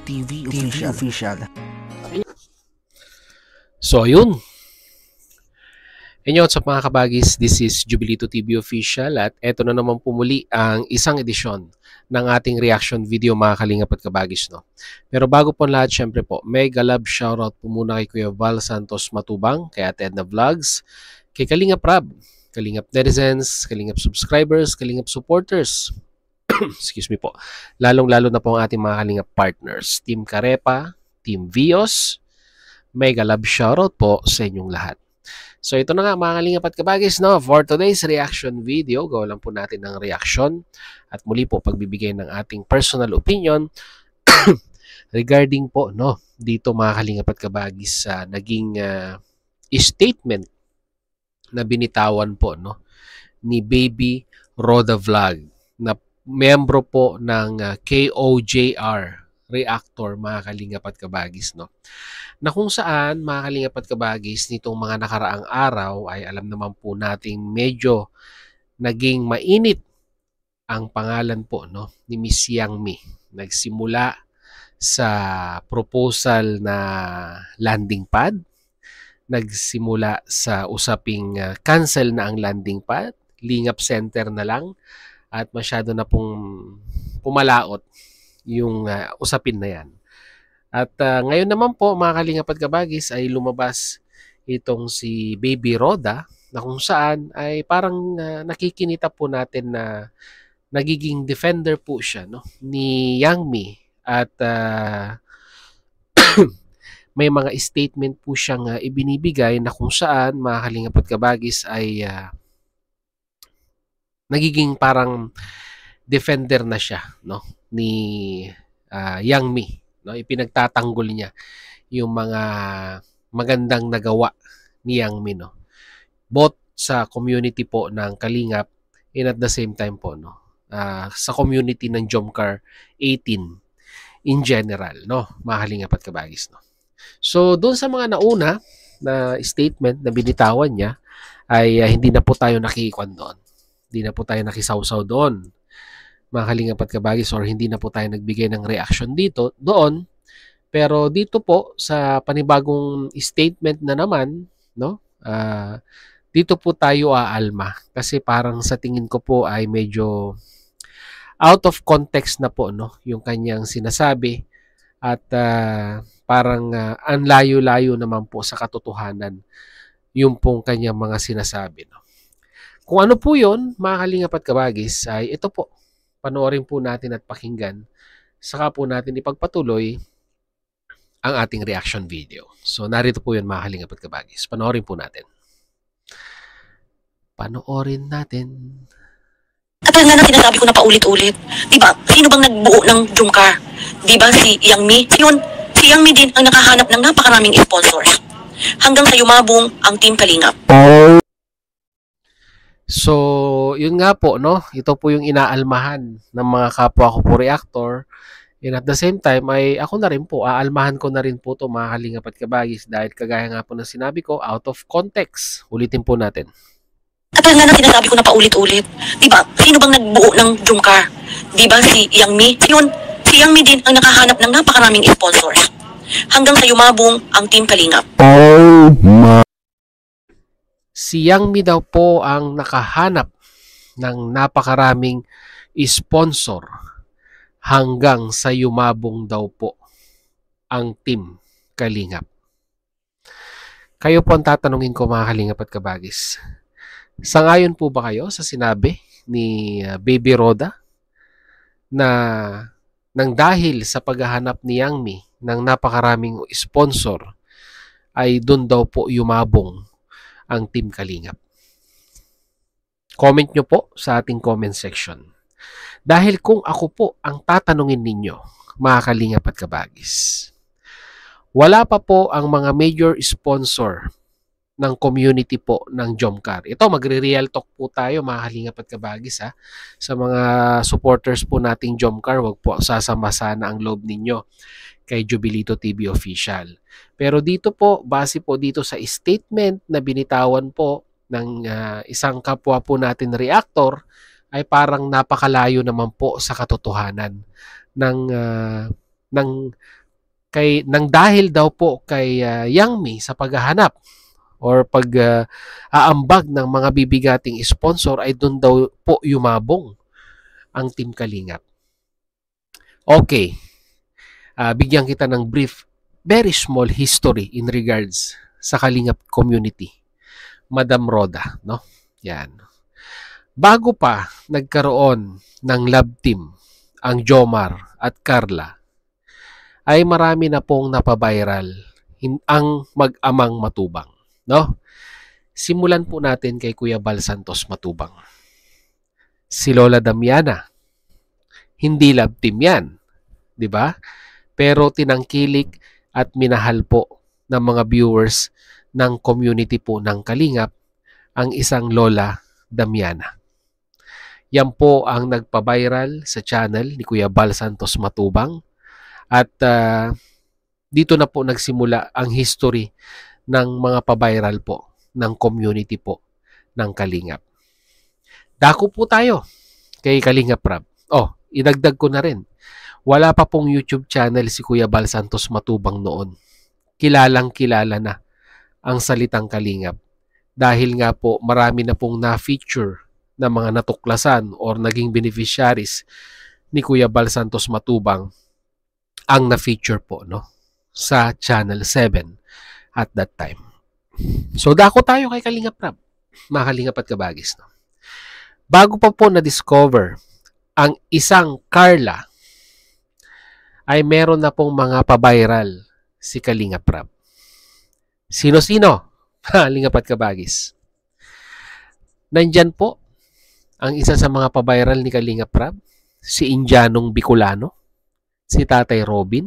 TV official. So, ayun. What's up mga kabagis? This is Jubilito TV Official at eto na naman pumuli ang isang edisyon ng ating reaction video mga kalingap at kabagis. No? Pero bago po lahat, syempre po, mega love shoutout po muna kay Kuya Val Santos Matubang, kay Ate Edna Vlogs, kay Kalingap Rab, Kalingap Netizens, Kalingap Subscribers, Kalingap Supporters. Excuse me po. Lalong-lalo na po ang ating mga Kalingap partners. Team Karepa, Team Vios, mega love shoutout po sa inyong lahat. So ito na nga mga kalingap at kabagis, no? For today's reaction video, gawa lang po natin ng reaction at muli po pagbibigay ng ating personal opinion regarding po no dito mga kalingap at kabagis sa naging statement na binitawan po no ni Baby Roda Vlog na membro po ng KOJR Reactor mga kalingap at kabagis, no? Na kung saan mga kalingap at kabagis nitong mga nakaraang araw ay alam naman po nating medyo naging mainit ang pangalan po no ni Miss Yang Mi. Nagsimula sa proposal na landing pad, nagsimula sa usaping cancel na ang landing pad, lingap center na lang at masyado na pong pumalaot yung usapin na yan. At ngayon naman po mga kalingap at kabagis ay lumabas itong si Baby Roda na kung saan ay parang nakikinita po natin na nagiging defender po siya no ni Yang Mi at may mga statement po siyang ibinibigay na kung saan mga kalingap at kabagis ay nagiging parang defender na siya no ni Yang Mi, no? Ipinagtatanggol niya yung mga magandang nagawa ni Yang Mi, no? Both sa community po ng Kalingap and at the same time po no sa community ng Jomcar 18 in general, no? Mga kalingap at kabagis, no? So doon sa mga nauna na statement na binitawan niya ay hindi na po tayo nakikwan doon. Hindi na po tayo nakisawsaw doon mga kalingap at kabagis, or hindi na po tayo nagbigay ng reaction doon. Pero dito po sa panibagong statement na naman, no? Dito po tayo aalma kasi parang sa tingin ko po ay medyo out of context na po no yung kanyang sinasabi at parang ang layo-layo naman po sa katotohanan yung pong kanyang mga sinasabi, no? Kung ano po yun, mga kalingap at kabagis, ay ito po. Panoorin po natin at pakinggan. Saka po natin ipagpatuloy ang ating reaction video. So, narito po yun mga kalingap at kabagis. Panoorin po natin. Panoorin natin. Katagal na sinasabi ko na paulit-ulit. Diba? Sino bang nagbuo ng Jomcar? Diba si Yang Mi? Yun, si Yang Mi din ang nakahanap ng napakaraming sponsors. Hanggang sa yumabong ang Team Kalingap. So, yun nga po, no? Ito po yung inaalmahan ng mga kapwa ko po reactor. And at the same time, ay ako na rin po, aalmahan ko na rin po ito mga kalingap at kabagis dahil kagaya nga po ng sinabi ko, out of context. Ulitin po natin. Katagal na sinasabi ko na paulit-ulit. Diba? Sino bang nagbuo ng Jomcar? Diba si Yang Mi? Yun, si Yang Mi din ang nakahanap ng napakaraming sponsors. Hanggang sa yumabong ang Team Kalingap. Oh my. Si Yang Mi daw po ang nakahanap ng napakaraming sponsor hanggang sa yumabong daw po ang Team Kalingap. Kayo po ang tatanungin ko mga kalingap at kabagis. Sangayon po ba kayo sa sinabi ni Baby Roda na nang dahil sa paghahanap ni Yang Mi ng napakaraming sponsor ay doon daw po yumabong ang Team Kalingap? Comment nyo po sa ating comment section. Dahil kung ako po ang tatanungin ninyo, mga kalingap at kabagis, wala pa po ang mga major sponsor ng community po ng Jomcar. Ito, magre-real talk po tayo mga kalingap at kabagis ha. Sa mga supporters po nating Jomcar, wag po sasama sana ang loob ninyo kay Jubilito TV Official. Pero dito po, base po dito sa statement na binitawan po ng isang kapwa po natin reactor, ay parang napakalayo naman po sa katotohanan ng ng dahil daw po kay Yang Mi sa paghahanap or aambag ng mga bibigating sponsor ay doon daw po yumabong ang Team Kalingap. Okay, bigyan kita ng brief, very small history in regards sa Kalingap community. Madam Roda, no? Yan. Bago pa nagkaroon ng love team ang Jomar at Carla, ay marami na pong napaviral ang mag-amang matubang, no? Simulan po natin kay Kuya Bal Santos Matubang. Si Lola Damiana, hindi love team yan, di ba? Pero tinangkilik at minahal po ng mga viewers ng community po ng Kalingap ang isang Lola Damiana. Yan po ang nagpa-viral sa channel ni Kuya Bal Santos Matubang. At dito na po nagsimula ang history ng mga pa-viral po ng community po ng Kalingap. Dako po tayo kay Kalingap Rab. Idagdag ko na rin. Wala pa pong YouTube channel si Kuya Bal Santos Matubang noon. Kilalang kilala na ang salitang Kalingap. Dahil nga po marami na pong na-feature na mga natuklasan or naging beneficiaries ni Kuya Bal Santos Matubang ang na-feature po, no, sa Channel 7 at that time. So, dako tayo kay Kalingap Rab, mga Kalingap at Kabagis. No? Bago pa po na-discover ang isang Carla, ay meron na pong mga pa-viral si Kalingap Rab. Sino-sino? Kalingap at Kabagis. Nandyan po ang isa sa mga pa-viral ni Kalingap Rab, si Indianong Bicolano, si Tatay Robin,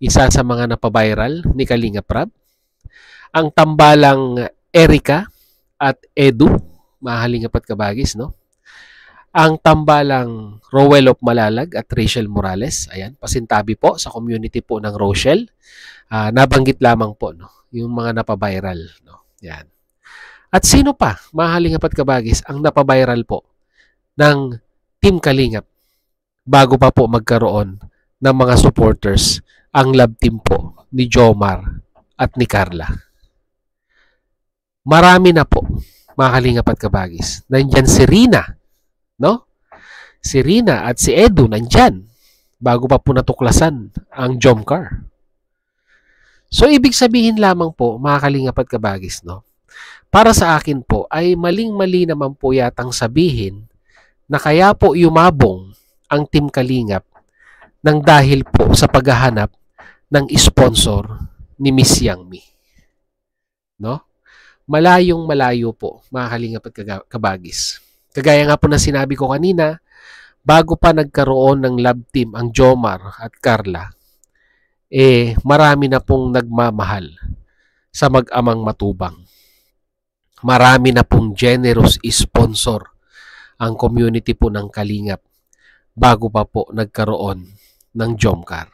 isa sa mga napaviral ni Kalingap Rab, ang tambalang Erica at Edu, mga Kalingap at Kabagis, no? Ang tambalang Rowell of Malalag at Rachel Morales, ayan, pasintabi po sa community po ng Rochelle. Nabanggit lamang po, no, yung mga napaviral, no? Yan. At sino pa, mga Kalingap at Kabagis, ang napaviral po ng Team Kalingap bago pa po magkaroon ng mga supporters ang love team po ni Jomar at ni Carla? Marami na po, mga Kalingap at Kabagis. Nandyan si Rina, no? Si Rina at si Edu nandyan bago pa po natuklasan ang Jomcar. So, ibig sabihin lamang po, mga Kalingap at Kabagis, no? Para sa akin po, ay maling-mali naman po yatang sabihin na kaya po yumabong ang Team Kalingap nang dahil po sa paghahanap ng sponsor ni Miss Yang Mi. No? Malayong malayo po, mga Kalingap at Kabagis. Kagaya nga po na sinabi ko kanina, bago pa nagkaroon ng love team ang Jomar at Carla, marami na pong nagmamahal sa mag-amang matubang. Marami na pong generous sponsor ang community po ng Kalingap bago pa po nagkaroon ng Jomcar.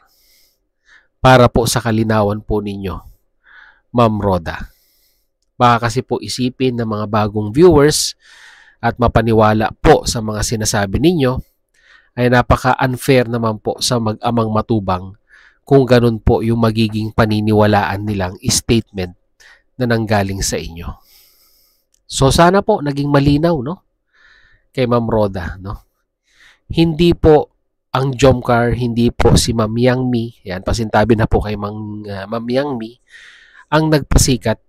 Para po sa kalinawan po ninyo, Ma'am Roda. Baka kasi po isipin ng mga bagong viewers at mapaniwala po sa mga sinasabi ninyo, ay napaka-unfair naman po sa mag-amang matubang kung ganun po yung magiging paniniwalaan nilang statement na nanggaling sa inyo. So sana po naging malinaw, no, kay Ma'am Roda, no? Hindi po ang Jomcar, hindi po si Ma'am Yang Mi, yan, pasintabi na po kay Ma'am Yang Mi, ang nagpasikat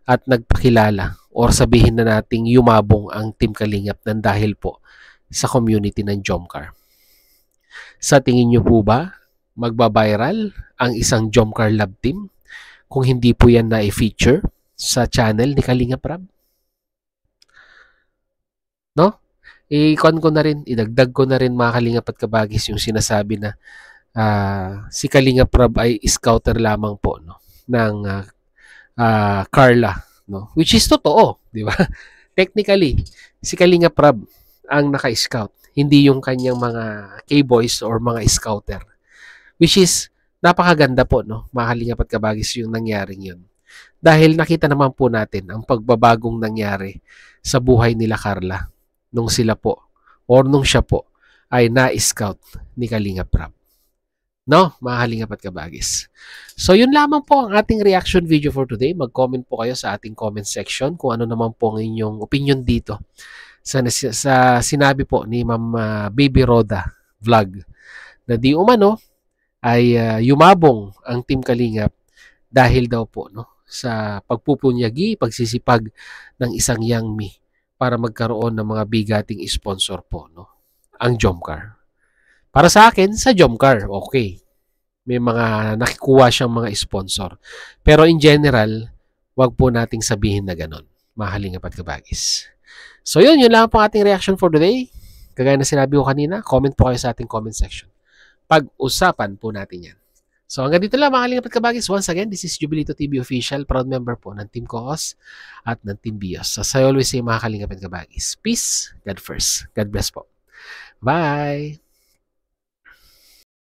at nagpakilala or sabihin na nating yumabong ang Team Kalingap ng dahil po sa community ng Jomcar. Sa tingin nyo po ba magbabiral ang isang Jomcar Love Team kung hindi po yan na i-feature sa channel ni Kalingap Rab? No? Idagdag ko na rin, mga Kalingap at Kabagis, yung sinasabi na si Kalingap Rab ay scouter lamang po, no, ng Carla, no? Which is totoo, di ba? Technically, si Kalingap Rab ang naka-scout, hindi yung kanyang mga K-boys or mga scouter. Which is napakaganda po, no, mga Kalingap at Kabagis, yung nangyaring yun. Dahil nakita naman po natin ang pagbabagong nangyari sa buhay nila Carla nung sila po or nung siya po ay na-scout ni Kalingap Rab. No, mga kalingap at kabagis. So, yun lamang po ang ating reaction video for today. Mag-comment po kayo sa ating comment section kung ano naman po ang inyong opinion dito sa sinabi po ni Ma'am Baby Roda Vlog na di umano ay yumabong ang Team Kalingap dahil daw po sa pagpupunyagi, pagsisipag ng isang young me para magkaroon ng mga bigating sponsor po, ang Jomcar. Para sa akin, sa Jomcar, okay. May mga nakikuha siyang mga sponsor. Pero in general, wag po nating sabihin na ganon. Mga kalingap at kabagis. So yun lang po ating reaction for today. Kagaya na sinabi ko kanina, comment po kayo sa ating comment section. Pag-usapan po natin yan. So hanggang dito lang mga kalingap at kabagis. Once again, this is Jubilito TV Official, proud member po ng Team Kokos at ng Team Bios. So I always say mga kalingap at kabagis, peace, God first. God bless po. Bye!